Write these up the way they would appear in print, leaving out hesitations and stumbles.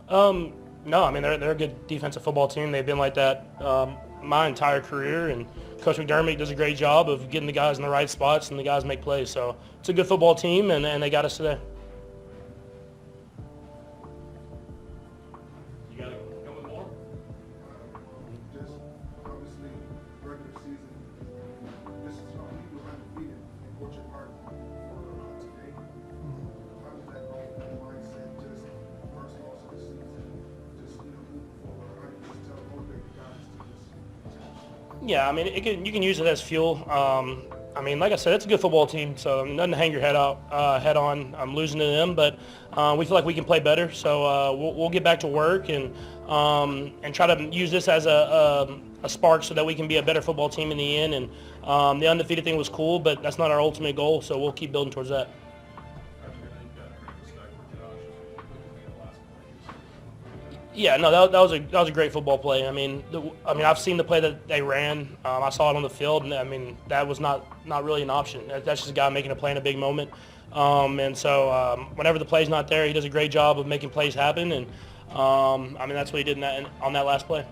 No, I mean they're a good defensive football team. They've been like that my entire career, and Coach McDermott does a great job of getting the guys in the right spots and the guys make plays. So it's a good football team, and they got us today. You got to go with more? Just obviously regular season. This is you were undefeated in Orchard Park for today. How does that go with the mindset? Just first loss of the season. Just moving forward. How do you just tell motivate the guys to just? Yeah, I mean you can use it as fuel. I mean, like I said, it's a good football team, so nothing to hang your head on. I'm losing to them, but we feel like we can play better. So we'll get back to work and try to use this as a spark so that we can be a better football team in the end. And the undefeated thing was cool, but that's not our ultimate goal. So we'll keep building towards that. Yeah, no, that was a great football play. I mean, I've seen the play that they ran. I saw it on the field, and I mean, that was not really an option. That's just a guy making a play in a big moment. And so whenever the play's not there, he does a great job of making plays happen. And I mean, that's what he did on that last play.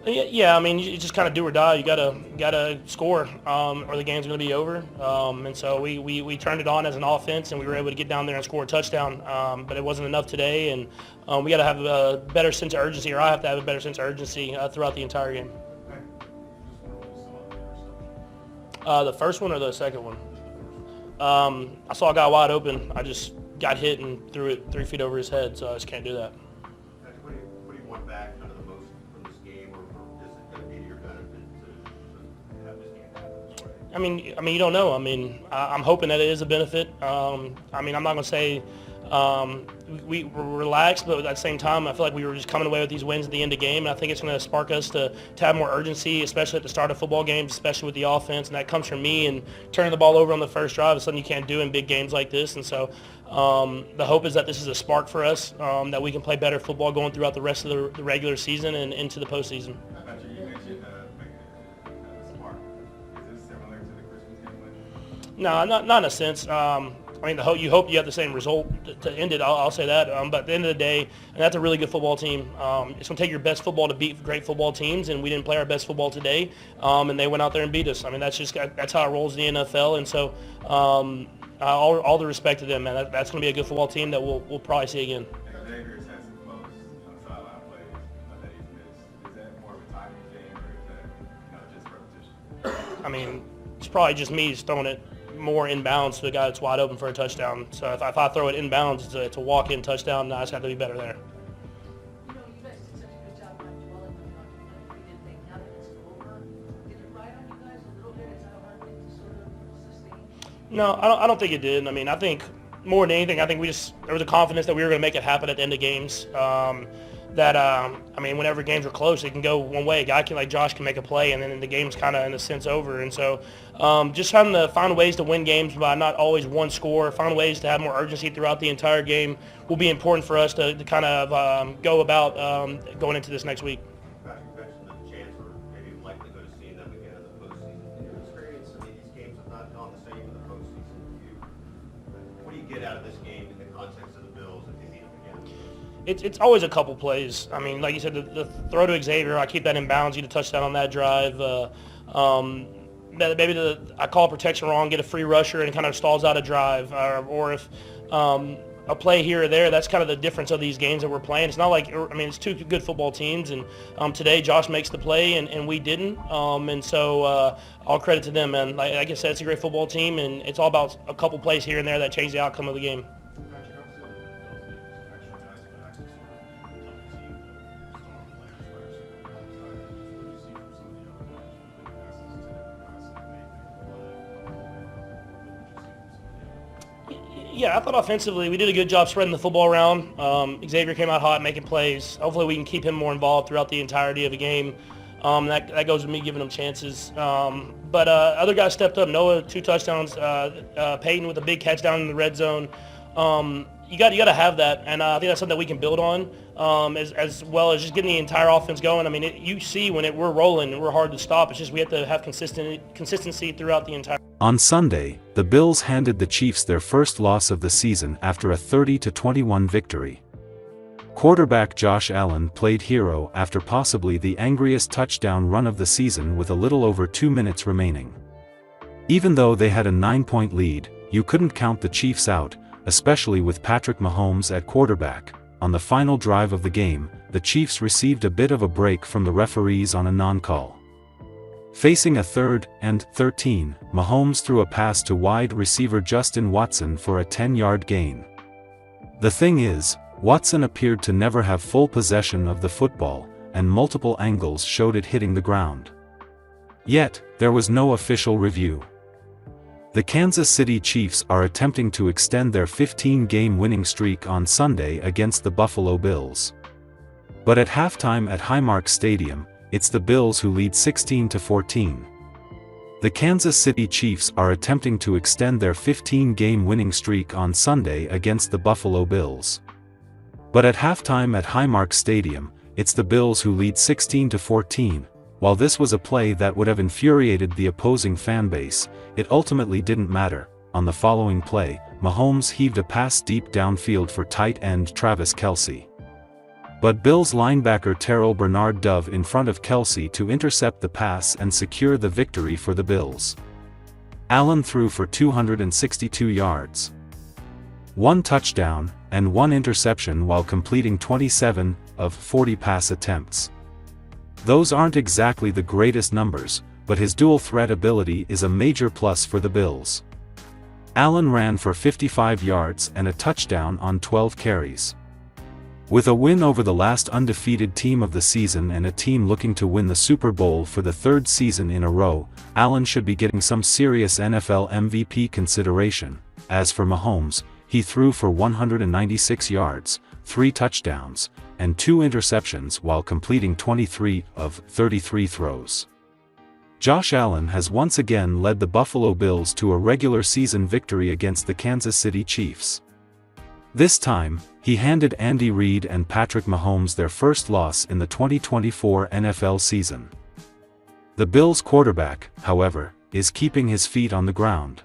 Yeah, I mean, you just kind of do or die. You gotta score, or the game's going to be over. And so we turned it on as an offense, and we were able to get down there and score a touchdown. But it wasn't enough today, and we got to have a better sense of urgency, or I have to have a better sense of urgency throughout the entire game. The first one or the second one? I saw a guy wide open. I just got hit and threw it 3 feet over his head, so I just can't do that. What do you want back kind of the most from this game, or is it going to be to your benefit to have this game happen this way? I mean, you don't know. I mean, I'm hoping that it is a benefit. I mean, I'm not going to say we were relaxed, but at the same time, I feel like we were just coming away with these wins at the end of the game, and I think it's going to spark us to have more urgency, especially at the start of football games, especially with the offense, and that comes from me and turning the ball over on the first drive is something you can't do in big games like this, and so the hope is that this is a spark for us, that we can play better football going throughout the rest of the regular season and into the postseason. Patrick, you mentioned smart. Is this similar to the Christmas game win? No, not in a sense. I mean, you hope you have the same result to end it. I'll say that. But at the end of the day, and that's a really good football team. It's going to take your best football to beat great football teams, and we didn't play our best football today, and they went out there and beat us. I mean, that's how it rolls in the NFL, and so all the respect to them, man. That's going to be a good football team that we'll probably see again. Xavier's had some close sideline plays that he's missed. Is that more of a timing thing, or is that just repetition? I mean, it's probably just me just throwing it more inbounds to the guy that's wide open for a touchdown. So if I throw it inbounds, it's a walk-in touchdown, and I just have to be better there. You guys did such a good job not dwelling on the undefeated thing. Now that it's over, did it ride on you guys a little bit? Is that a hard thing to sort of sustain? No, I don't think it did. I mean, I think more than anything, I think there was a confidence that we were going to make it happen at the end of games. I mean, whenever games are close, it can go one way. A guy like Josh can make a play, and then the game's kind of, in a sense, over. And so just trying to find ways to win games by not always one score, find ways to have more urgency throughout the entire game will be important for us to kind of go about going into this next week. Patrick, you mentioned the chance or maybe likelihood of seeing them again in the postseason. In your experience, I mean, these games have not gone the same in the postseason for you. What do you get out of this game in the context of the Bills if you meet them again? It's always a couple plays. I mean, like you said, the throw to Xavier, I keep that in bounds, get a touchdown on that drive. Maybe I call protection wrong, get a free rusher, and it kind of stalls out a drive. Or if a play here or there, that's kind of the difference of these games that we're playing. It's not like, I mean, it's two good football teams, and today Josh makes the play, and we didn't. And so all credit to them, man. Like I said, it's a great football team, and it's all about a couple plays here and there that change the outcome of the game. Yeah, I thought offensively we did a good job spreading the football around. Xavier came out hot, making plays. Hopefully we can keep him more involved throughout the entirety of the game. That goes with me giving him chances. But other guys stepped up. Noah, 2 touchdowns. Peyton with a big catch down in the red zone. you got to have that, and I think that's something that we can build on, as well as just getting the entire offense going. I mean, you see when we're rolling and we're hard to stop. It's just we have to have consistency throughout the entire. On Sunday, the Bills handed the Chiefs their first loss of the season after a 30-21 victory. Quarterback Josh Allen played hero after possibly the angriest touchdown run of the season with a little over 2 minutes remaining. Even though they had a 9-point lead, you couldn't count the Chiefs out, especially with Patrick Mahomes at quarterback. On the final drive of the game, the Chiefs received a bit of a break from the referees on a non-call. Facing a 3rd and 13, Mahomes threw a pass to wide receiver Justin Watson for a 10-yard gain. The thing is, Watson appeared to never have full possession of the football, and multiple angles showed it hitting the ground. Yet, there was no official review. The Kansas City Chiefs are attempting to extend their 15-game winning streak on Sunday against the Buffalo Bills. But at halftime at Highmark Stadium, it's the Bills who lead 16-14. The Kansas City Chiefs are attempting to extend their 15-game winning streak on Sunday against the Buffalo Bills. But at halftime at Highmark Stadium, it's the Bills who lead 16-14. While this was a play that would have infuriated the opposing fanbase, it ultimately didn't matter. On the following play, Mahomes heaved a pass deep downfield for tight end Travis Kelce. But Bills linebacker Terrell Bernard dove in front of Kelce to intercept the pass and secure the victory for the Bills. Allen threw for 262 yards, 1 touchdown, and 1 interception while completing 27 of 40 pass attempts. Those aren't exactly the greatest numbers, but his dual threat ability is a major plus for the Bills. Allen ran for 55 yards and a touchdown on 12 carries. With a win over the last undefeated team of the season and a team looking to win the Super Bowl for the 3rd season in a row, Allen should be getting some serious NFL MVP consideration. As for Mahomes, he threw for 196 yards, 3 touchdowns, and 2 interceptions while completing 23 of 33 throws. Josh Allen has once again led the Buffalo Bills to a regular season victory against the Kansas City Chiefs. This time, he handed Andy Reid and Patrick Mahomes their first loss in the 2024 NFL season. The Bills quarterback, however, is keeping his feet on the ground.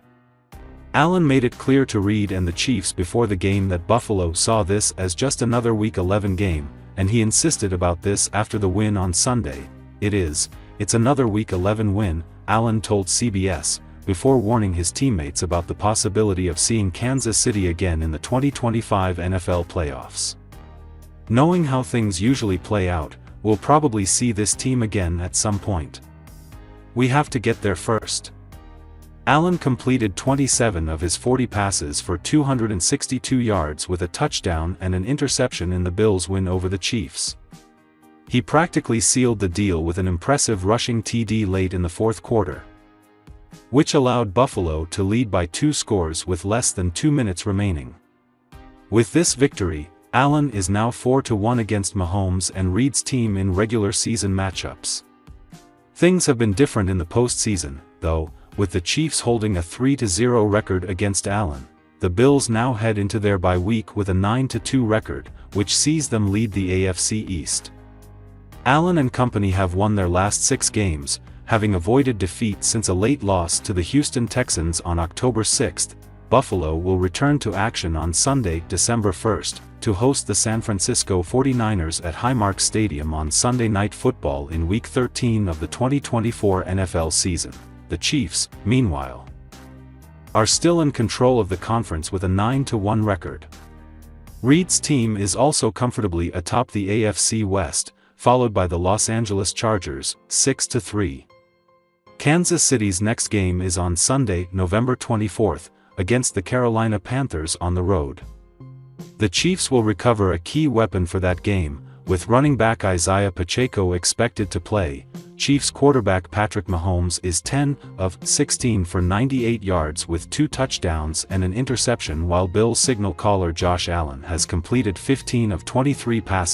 Allen made it clear to Reid and the Chiefs before the game that Buffalo saw this as just another Week 11 game, and he insisted about this after the win on Sunday. It's another Week 11 win, Allen told CBS, before warning his teammates about the possibility of seeing Kansas City again in the 2025 NFL playoffs. Knowing how things usually play out, we'll probably see this team again at some point. We have to get there first. Allen completed 27 of his 40 passes for 262 yards with a touchdown and an interception in the Bills' win over the Chiefs. He practically sealed the deal with an impressive rushing TD late in the 4th quarter, which allowed Buffalo to lead by 2 scores with less than 2 minutes remaining. With this victory, Allen is now 4-1 against Mahomes and Reid's team in regular season matchups. Things have been different in the postseason, though, with the Chiefs holding a 3-0 record against Allen. The Bills now head into their bye week with a 9-2 record, which sees them lead the AFC East. Allen and company have won their last 6 games, having avoided defeat since a late loss to the Houston Texans on October 6. Buffalo will return to action on Sunday, December 1st, to host the San Francisco 49ers at Highmark Stadium on Sunday Night Football in Week 13 of the 2024 NFL season. The Chiefs, meanwhile, are still in control of the conference with a 9-1 record. Reid's team is also comfortably atop the AFC West, followed by the Los Angeles Chargers, 6-3. Kansas City's next game is on Sunday, November 24th, against the Carolina Panthers on the road. The Chiefs will recover a key weapon for that game, with running back Isaiah Pacheco expected to play. Chiefs quarterback Patrick Mahomes is 10 of 16 for 98 yards with 2 touchdowns and an interception, while Bills signal caller Josh Allen has completed 15 of 23 passes